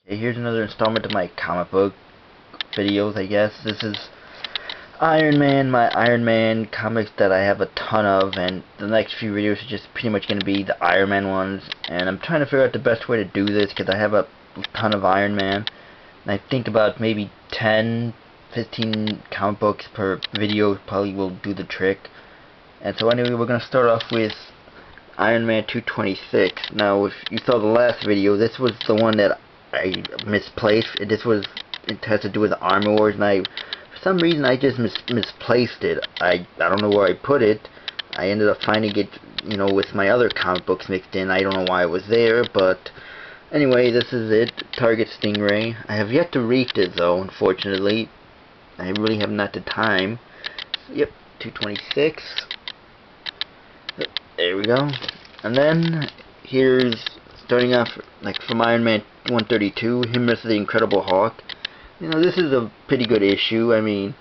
Here's another installment of my comic book videos, I guess. This is Iron Man, my Iron Man comics that I have a ton of, and the next few videos are just pretty much going to be the Iron Man ones. And I'm trying to figure out the best way to do this because I have a ton of Iron Man. And I think about maybe 10, 15 comic books per video probably will do the trick. And so anyway, we're going to start off with Iron Man 226. Now, if you saw the last video, this was the one that I misplaced. It has to do with the Armor Wars, and for some reason I just misplaced it. I don't know where I put it. I ended up finding it, with my other comic books mixed in. I don't know why it was there, but anyway, this is it. Target Stingray. I have yet to read it though, unfortunately. I really have not the time. Yep, 226. There we go. And then here's starting off like from Iron Man 132, him versus the Incredible Hulk. This is a pretty good issue. I mean,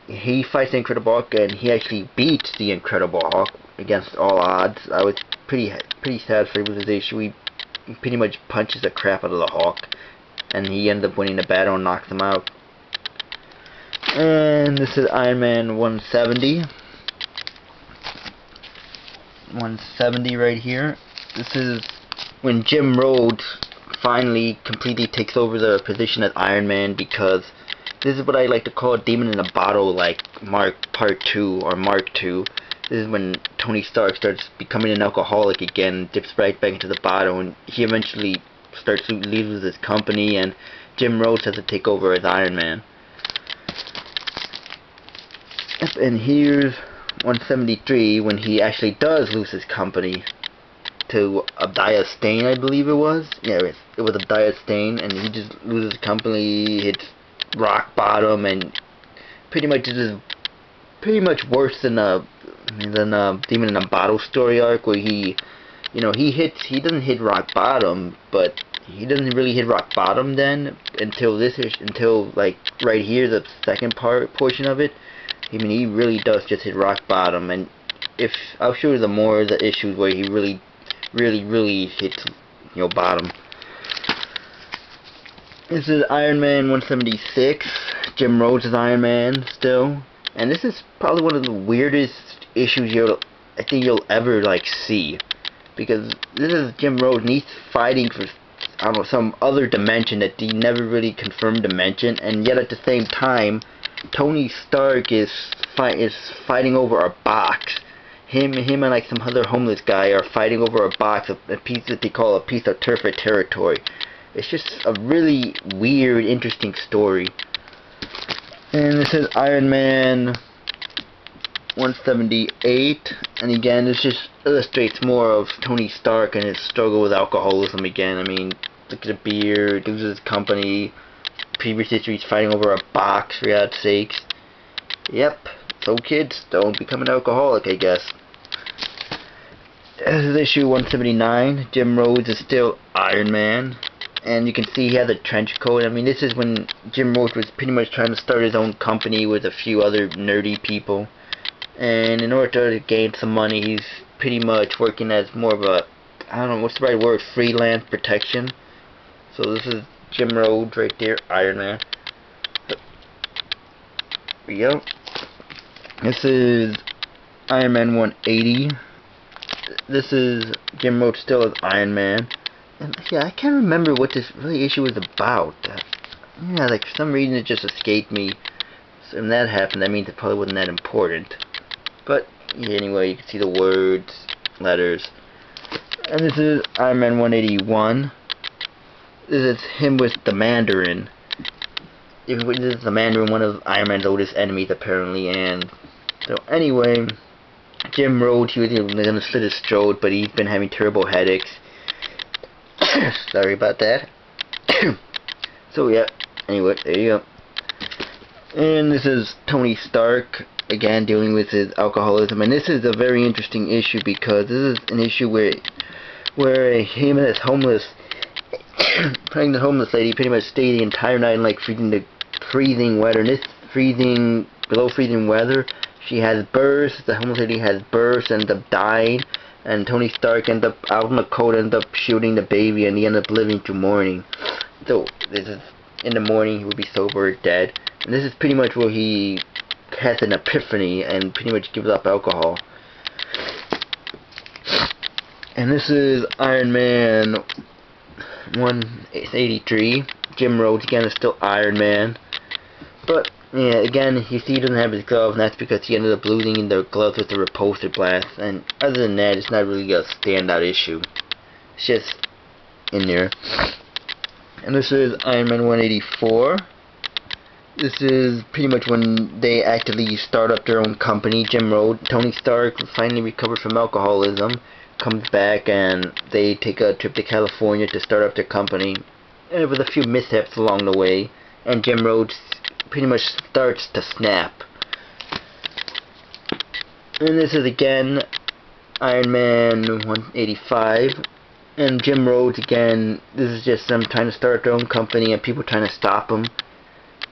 he fights the Incredible Hulk and he actually beats the Incredible Hulk against all odds. I was pretty satisfied with this issue. He pretty much punches the crap out of the Hulk, and he ends up winning the battle and knocks him out. And this is Iron Man 170. 170 right here. This is when Jim Rhodes finally completely takes over the position as Iron Man, because this is what I like to call a demon in a bottle, like Part 2 or Mark 2. This is when Tony Stark starts becoming an alcoholic again, dips right back into the bottle, and he eventually starts to lose his company, and Jim Rhodes has to take over as Iron Man. Yep, and here's 173 when he actually does lose his company to Abdias Stane, I believe it was. Yeah, it was Abdias Stane, and he just loses company, hits rock bottom, and pretty much this is pretty much worse than a Demon in a Bottle story arc, where he doesn't hit rock bottom, but he doesn't really hit rock bottom then until like right here, the second portion of it. I mean, he really does just hit rock bottom, and I'll show you the more of the issues where he really hits bottom. This is Iron Man 176. Jim Rhodes is Iron Man still, and this is probably one of the weirdest issues I think you'll ever see, because this is Jim Rhodes and he's fighting for some other dimension that he never really confirmed dimension, and yet at the same time Tony Stark is fighting over a box. Him and like some other homeless guy are fighting over a box, a piece that they call a piece of turf territory. It's just a really weird, interesting story. And this is Iron Man 178, and again this just illustrates more of Tony Stark and his struggle with alcoholism again. I mean, look at the beard, loses his company. Previous history, he's fighting over a box, for God's sakes. Yep, so kids, don't become an alcoholic, I guess. This is issue 179. Jim Rhodes is still Iron Man, and you can see he has a trench coat. I mean, this is when Jim Rhodes was pretty much trying to start his own company with a few other nerdy people, and in order to gain some money, he's pretty much working as more of a, I don't know, what's the right word, freelance protection. So this is Jim Rhodes right there, Iron Man. Here we go. This is Iron Man 180. This is Jim Rhodes still as Iron Man. And yeah, I can't remember what this really issue was about. For some reason it just escaped me. So when that happened, that means it probably wasn't that important. But yeah, anyway, you can see the words, letters. And this is Iron Man 181. This is him with the Mandarin. This is the Mandarin, one of Iron Man's oldest enemies, apparently. And so anyway, Jim Rhodes, he was going to slit his throat, but he's been having terrible headaches. Sorry about that. So yeah, anyway, there you go. And this is Tony Stark, again, dealing with his alcoholism. And this is a very interesting issue, because this is an issue where him and his pregnant homeless lady pretty much stayed the entire night in freezing weather. And this below freezing weather, she has bursts. The homeless lady has bursts, ends up dying, and Tony Stark ends up out in the cold, ends up shooting the baby, and he ends up living through morning. So this is in the morning he would be sober or dead, and this is pretty much where he has an epiphany and pretty much gives up alcohol. And this is Iron Man 183. Jim Rhodes again is still Iron Man, but yeah, again you see he doesn't have his gloves, and that's because he ended up losing the gloves with the repulsor blast. And other than that, it's not really a standout issue. It's just in there. And this is Iron Man 184. This is pretty much when they actively start up their own company. Jim Rhodes, Tony Stark finally recovered from alcoholism, comes back, and they take a trip to California to start up their company. And with a few mishaps along the way, and Jim Rhodes pretty much starts to snap. And this is again Iron Man 185. And Jim Rhodes again, this is just them trying to start their own company and people trying to stop them.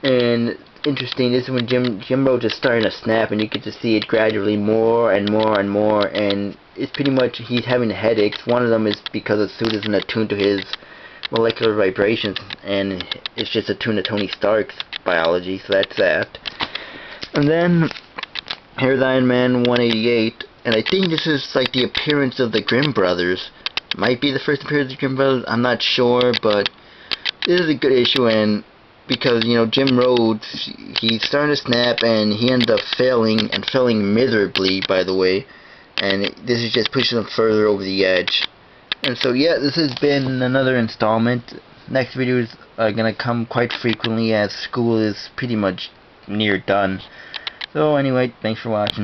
And interesting, this is when Jim Rhodes is starting to snap, and you get to see it gradually more and more and more, and it's pretty much he's having headaches. One of them is because the suit isn't attuned to his molecular vibrations, and it's just attuned to Tony Stark's biology, so that's that. And then here's Iron Man 188, and I think this is like the appearance of the Grimm brothers. Might be the first appearance of the Grimm brothers, I'm not sure, but this is a good issue. And because, you know, Jim Rhodes, he's starting to snap, and he ends up failing, and failing miserably, by the way, and this is just pushing him further over the edge. And so yeah, this has been another installment. Next videos are gonna come quite frequently, as school is pretty much near done. So anyway, thanks for watching.